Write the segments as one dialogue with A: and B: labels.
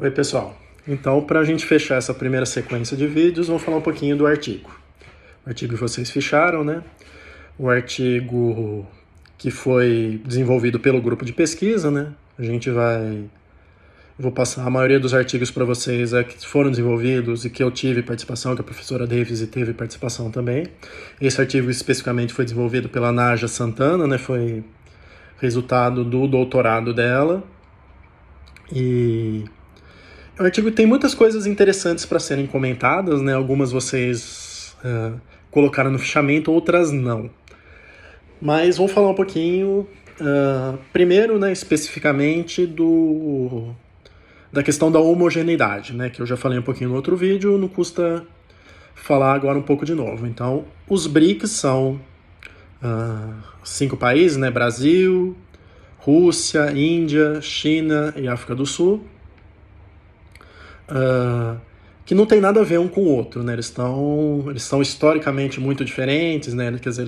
A: Oi, pessoal. Então, para a gente fechar essa primeira sequência de vídeos, vamos falar um pouquinho do artigo. O artigo que vocês ficharam, né? O artigo que foi desenvolvido pelo grupo de pesquisa, né? Vou passar a maioria dos artigos para vocês que foram desenvolvidos e que eu tive participação, que a professora Davis teve participação também. Esse artigo especificamente foi desenvolvido pela Naja Santana, né? Foi resultado do doutorado dela. E o artigo tem muitas coisas interessantes para serem comentadas, né? Algumas vocês colocaram no fichamento, outras não. Mas vamos falar um pouquinho, primeiro, né, especificamente da questão da homogeneidade, né? Que eu já falei um pouquinho no outro vídeo, não custa falar agora um pouco de novo. Então, os BRICS são 5 países, né? Brasil, Rússia, Índia, China e África do Sul. Que não tem nada a ver um com o outro, né? Eles são historicamente muito diferentes, né? Quer dizer,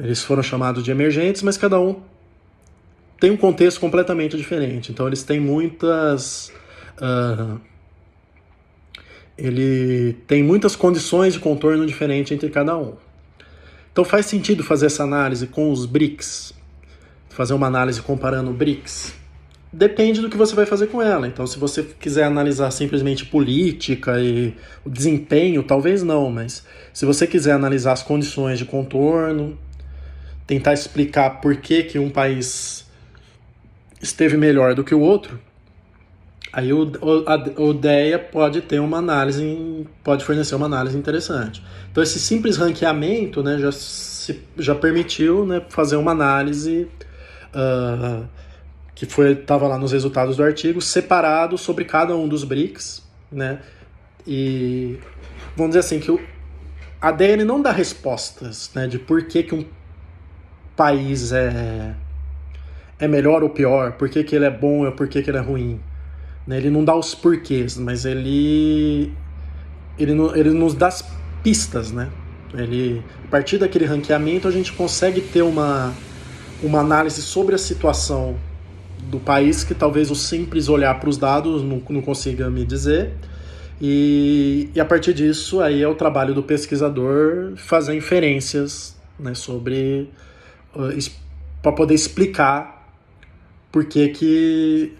A: eles foram chamados de emergentes, mas cada um tem um contexto completamente diferente. Então eles têm ele tem muitas condições de contorno diferentes entre cada um. Então faz sentido fazer essa análise com os BRICS, fazer uma análise comparando BRICS. Depende do que você vai fazer com ela. Então, se você quiser analisar simplesmente política e o desempenho, talvez não, mas se você quiser analisar as condições de contorno, tentar explicar por que um país esteve melhor do que o outro, aí a ideia pode ter uma análise, pode fornecer uma análise interessante. Então, esse simples ranqueamento, né, já permitiu, né, fazer uma análise que estava lá nos resultados do artigo, separado sobre cada um dos BRICS, né? E vamos dizer assim, que a ideia ele não dá respostas, né, de por que um país é melhor ou pior, por que ele é bom ou por que ele é ruim. Né? Ele não dá os porquês, mas ele nos dá as pistas, né? A partir daquele ranqueamento a gente consegue ter uma análise sobre a situação do país que talvez o simples olhar para os dados não consiga me dizer. E a partir disso, aí é o trabalho do pesquisador fazer inferências, né, sobre para poder explicar por que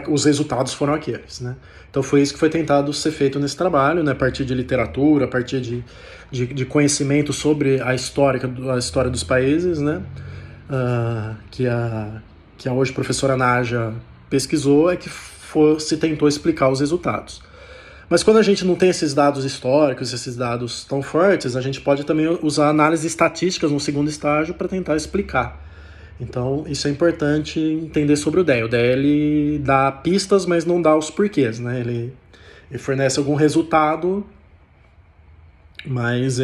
A: os resultados foram aqueles, né? Então foi isso que foi tentado ser feito nesse trabalho, né, a partir de literatura, a partir de conhecimento sobre a história dos países, né, que a hoje professora Naja pesquisou, é que se tentou explicar os resultados. Mas quando a gente não tem esses dados históricos, esses dados tão fortes, a gente pode também usar análises estatísticas no segundo estágio para tentar explicar. Então, isso é importante entender sobre o DEA. O DEA, ele dá pistas, mas não dá os porquês, né? Ele fornece algum resultado, mas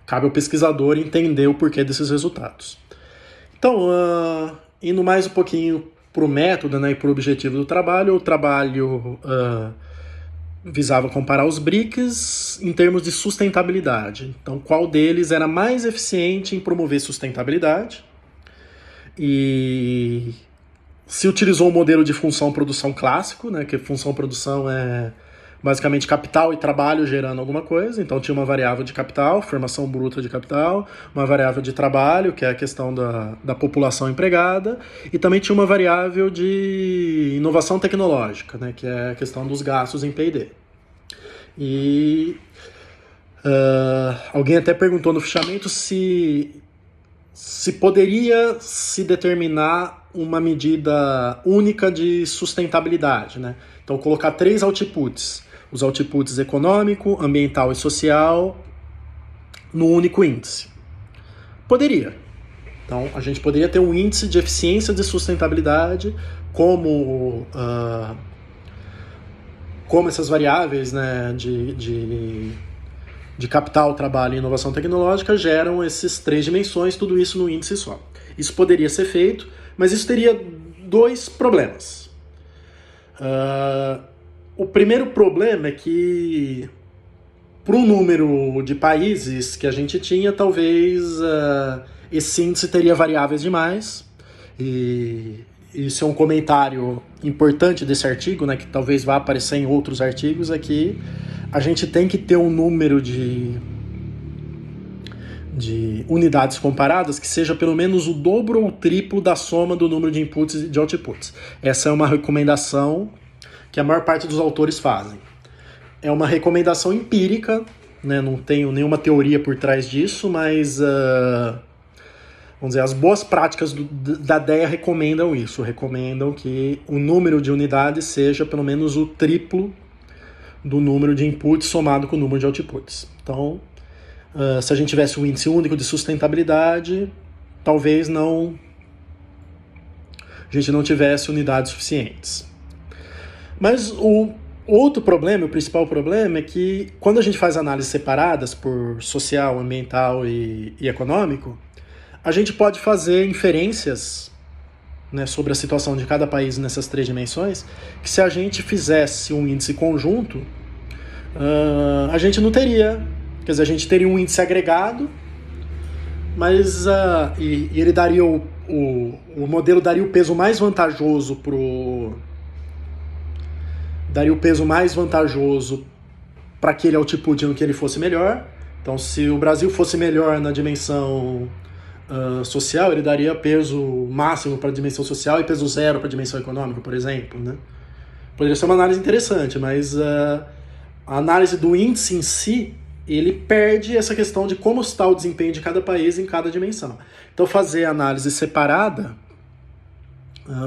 A: cabe ao pesquisador entender o porquê desses resultados. Então, indo mais um pouquinho para o método, né, e para o objetivo do trabalho, o trabalho visava comparar os BRICS em termos de sustentabilidade. Então, qual deles era mais eficiente em promover sustentabilidade? E se utilizou o modelo de função-produção clássico, né, que função-produção é basicamente capital e trabalho gerando alguma coisa. Então tinha uma variável de capital, formação bruta de capital, uma variável de trabalho, que é a questão da população empregada, e também tinha uma variável de inovação tecnológica, né, que é a questão dos gastos em P&D. E alguém até perguntou no fichamento se poderia se determinar uma medida única de sustentabilidade, né? Então, colocar 3 outputs, os outputs econômico, ambiental e social, no único índice. Poderia. Então, a gente poderia ter um índice de eficiência de sustentabilidade como essas variáveis, né, de capital, trabalho e inovação tecnológica geram essas 3 dimensões, tudo isso no índice só. Isso poderia ser feito, mas isso teria 2 problemas. O primeiro problema é que, para o número de países que a gente tinha, talvez esse índice teria variáveis demais, e isso é um comentário importante desse artigo, né, que talvez vá aparecer em outros artigos, é que a gente tem que ter um número de unidades comparadas que seja pelo menos o dobro ou o triplo da soma do número de inputs e de outputs. Essa é uma recomendação que a maior parte dos autores fazem. É uma recomendação empírica, né? Não tenho nenhuma teoria por trás disso, mas vamos dizer, as boas práticas da DEA recomendam isso, recomendam que o número de unidades seja pelo menos o triplo do número de inputs somado com o número de outputs. Então, se a gente tivesse um índice único de sustentabilidade, talvez a gente não tivesse unidades suficientes. Mas o outro problema, o principal problema, é que quando a gente faz análises separadas por social, ambiental e econômico, a gente pode fazer inferências, né, sobre a situação de cada país nessas 3 dimensões, que se a gente fizesse um índice conjunto, a gente não teria. Quer dizer, a gente teria um índice agregado, mas e ele daria o modelo daria o peso mais vantajoso para aquele output no que ele fosse melhor. Então, se o Brasil fosse melhor na dimensão social, ele daria peso máximo para a dimensão social e peso zero para a dimensão econômica, por exemplo, né? Poderia ser uma análise interessante, mas a análise do índice em si, ele perde essa questão de como está o desempenho de cada país em cada dimensão. Então, fazer análise separada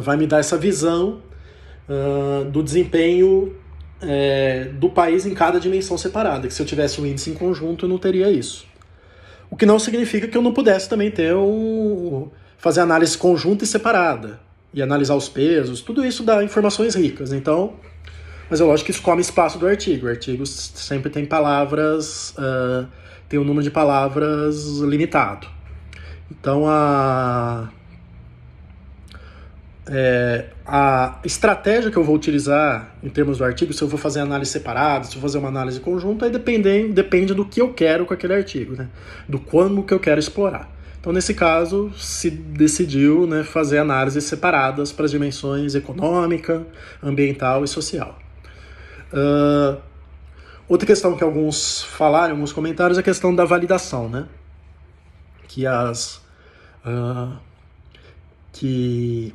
A: vai me dar essa visão do desempenho do país em cada dimensão separada, que se eu tivesse um índice em conjunto, eu não teria isso. O que não significa que eu não pudesse também fazer análise conjunta e separada, e analisar os pesos, tudo isso dá informações ricas. Então, mas é lógico que isso come espaço do artigo. O artigo sempre tem palavras, tem um número de palavras limitado. Então, a estratégia que eu vou utilizar em termos do artigo, se eu vou fazer análise separada, se eu vou fazer uma análise conjunta, aí depende do que eu quero com aquele artigo, né? Do como que eu quero explorar. Então, nesse caso, se decidiu, né, fazer análises separadas para as dimensões econômica, ambiental e social. Outra questão que alguns falaram, alguns comentários, é a questão da validação, né? Que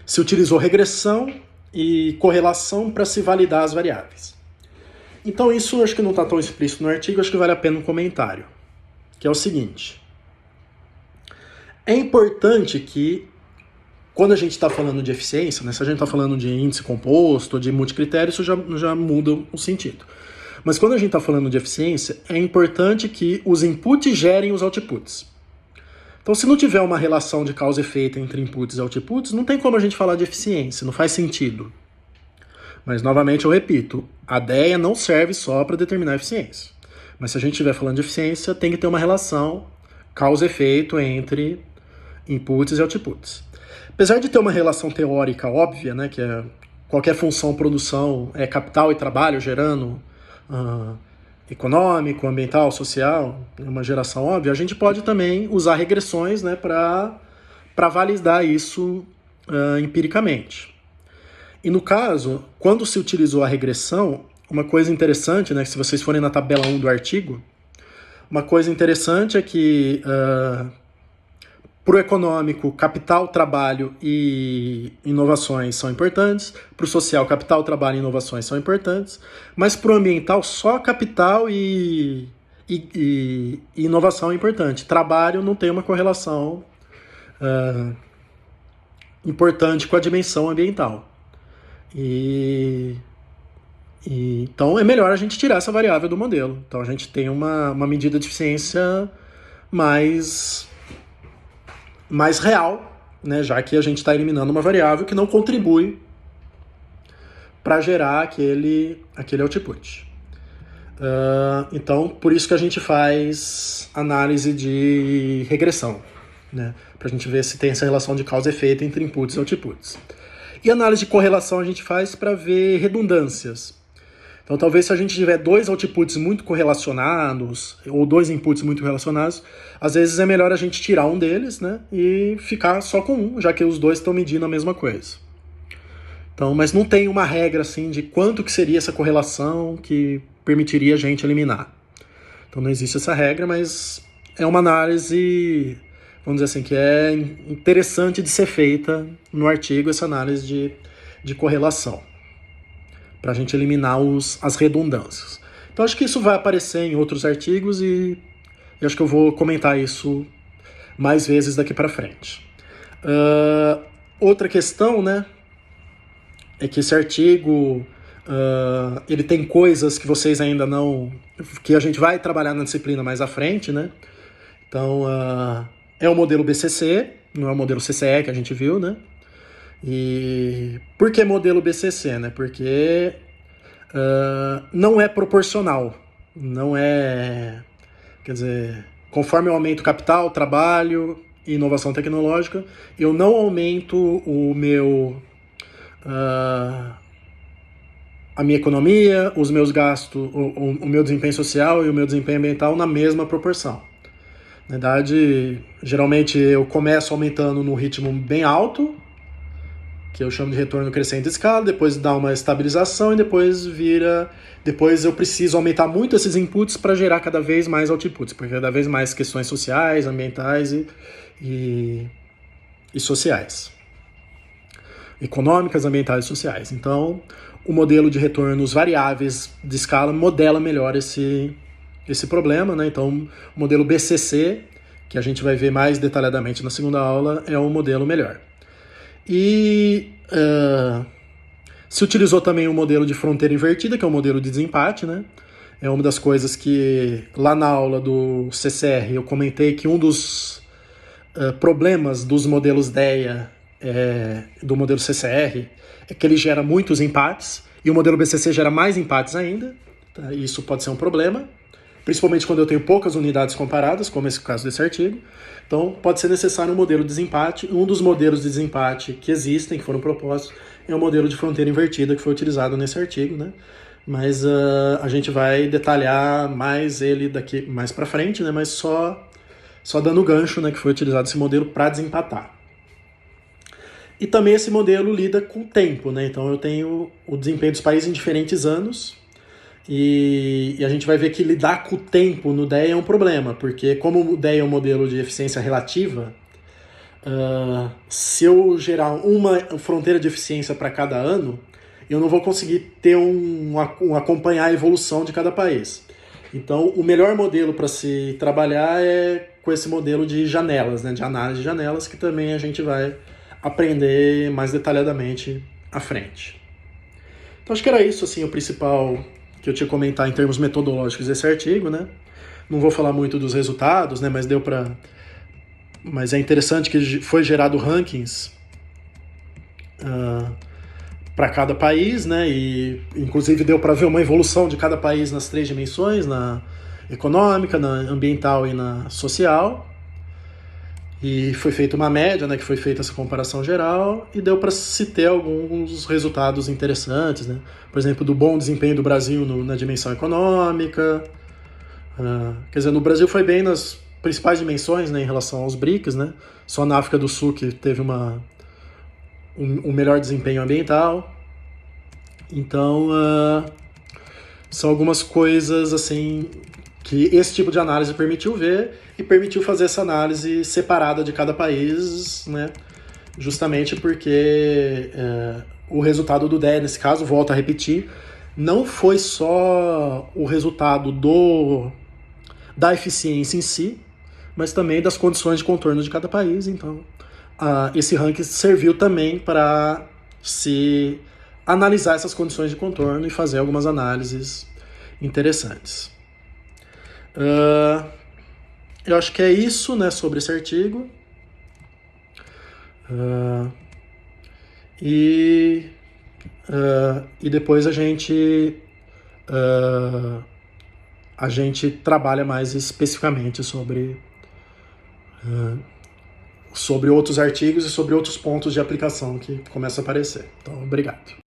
A: se utilizou regressão e correlação para se validar as variáveis. Então isso acho que não está tão explícito no artigo, acho que vale a pena um comentário, que é o seguinte: é importante que, quando a gente está falando de eficiência, né, se a gente está falando de índice composto ou de multicritério, isso já muda o sentido. Mas quando a gente está falando de eficiência, é importante que os inputs gerem os outputs. Então, se não tiver uma relação de causa e efeito entre inputs e outputs, não tem como a gente falar de eficiência, não faz sentido. Mas, novamente, eu repito, a DEA não serve só para determinar a eficiência. Mas se a gente estiver falando de eficiência, tem que ter uma relação causa e efeito entre inputs e outputs. Apesar de ter uma relação teórica óbvia, né, que é qualquer função produção é capital e trabalho gerando econômico, ambiental, social, uma geração óbvia, a gente pode também usar regressões, né, para validar isso empiricamente. E no caso, quando se utilizou a regressão, uma coisa interessante, né, se vocês forem na tabela 1 do artigo, uma coisa interessante é que para o econômico, capital, trabalho e inovações são importantes. Para o social, capital, trabalho e inovações são importantes. Mas para o ambiental, só capital e inovação é importante. Trabalho não tem uma correlação importante com a dimensão ambiental. Então é melhor a gente tirar essa variável do modelo. Então a gente tem uma medida de eficiência mais real, né, já que a gente está eliminando uma variável que não contribui para gerar aquele output. Então, por isso que a gente faz análise de regressão, né, para a gente ver se tem essa relação de causa e efeito entre inputs e outputs. E análise de correlação a gente faz para ver redundâncias. Então talvez se a gente tiver dois outputs muito correlacionados, ou dois inputs muito relacionados, às vezes é melhor a gente tirar um deles, né, e ficar só com um, já que os dois estão medindo a mesma coisa. Então, mas não tem uma regra assim de quanto que seria essa correlação que permitiria a gente eliminar. Então não existe essa regra, mas é uma análise, vamos dizer assim, que é interessante de ser feita no artigo, essa análise de correlação, para a gente eliminar as redundâncias. Então acho que isso vai aparecer em outros artigos e eu acho que eu vou comentar isso mais vezes daqui para frente. Outra questão, né, é que esse artigo ele tem coisas que vocês ainda não... que a gente vai trabalhar na disciplina mais à frente, né? Então, é o modelo BCC, não é o modelo CCE que a gente viu, né? E por que modelo BCC, né? Porque não é proporcional, não é... Quer dizer, conforme eu aumento capital, trabalho e inovação tecnológica, eu não aumento o meu... a minha economia, os meus gastos, o meu desempenho social e o meu desempenho ambiental na mesma proporção. Na verdade, geralmente eu começo aumentando no ritmo bem alto, que eu chamo de retorno crescente de escala, depois dá uma estabilização e depois eu preciso aumentar muito esses inputs para gerar cada vez mais outputs, porque cada vez mais questões sociais, ambientais e sociais. Econômicas, ambientais e sociais. Então, o modelo de retornos variáveis de escala modela melhor esse problema, né? Então, o modelo BCC, que a gente vai ver mais detalhadamente na segunda aula, é um modelo melhor. E se utilizou também o modelo de fronteira invertida, que é o modelo de desempate, né? É uma das coisas que lá na aula do CCR eu comentei que um dos problemas dos modelos DEA do modelo CCR é que ele gera muitos empates e o modelo BCC gera mais empates ainda. Tá? Isso pode ser um problema, principalmente quando eu tenho poucas unidades comparadas, como esse caso desse artigo. Então pode ser necessário um modelo de desempate. Um dos modelos de desempate que existem, que foram propostos, é o modelo de fronteira invertida que foi utilizado nesse artigo, né? Mas a gente vai detalhar mais ele daqui mais para frente, né? Mas só dando o gancho, né, que foi utilizado esse modelo para desempatar. E também esse modelo lida com o tempo, né? Então eu tenho o desempenho dos países em diferentes anos e a gente vai ver que lidar com o tempo no DEA é um problema, porque como o DEA é um modelo de eficiência relativa, se eu gerar uma fronteira de eficiência para cada ano, eu não vou conseguir ter acompanhar a evolução de cada país. Então, o melhor modelo para se trabalhar é com esse modelo de janelas, né, de análise de janelas, que também a gente vai aprender mais detalhadamente à frente. Então, acho que era isso, assim, o principal que eu tinha que comentar em termos metodológicos desse artigo, né? Não vou falar muito dos resultados, né, mas é interessante que foi gerado rankings para cada país, né? E inclusive deu para ver uma evolução de cada país nas 3 dimensões, na econômica, na ambiental e na social. E foi feita uma média, né? Que foi feita essa comparação geral e deu para se ter alguns resultados interessantes, né? Por exemplo, do bom desempenho do Brasil na dimensão econômica. Quer dizer, no Brasil foi bem nas principais dimensões, né, em relação aos BRICS, né? Só na África do Sul que teve um melhor desempenho ambiental. Então, são algumas coisas assim que esse tipo de análise permitiu ver e permitiu fazer essa análise separada de cada país, né? Justamente porque o resultado do DEA, nesse caso, volto a repetir, não foi só o resultado da eficiência em si, mas também das condições de contorno de cada país. Então, esse ranking serviu também para se analisar essas condições de contorno e fazer algumas análises interessantes. Eu acho que é isso, né, sobre esse artigo. E depois a gente trabalha mais especificamente sobre outros artigos e sobre outros pontos de aplicação que começam a aparecer. Então, obrigado.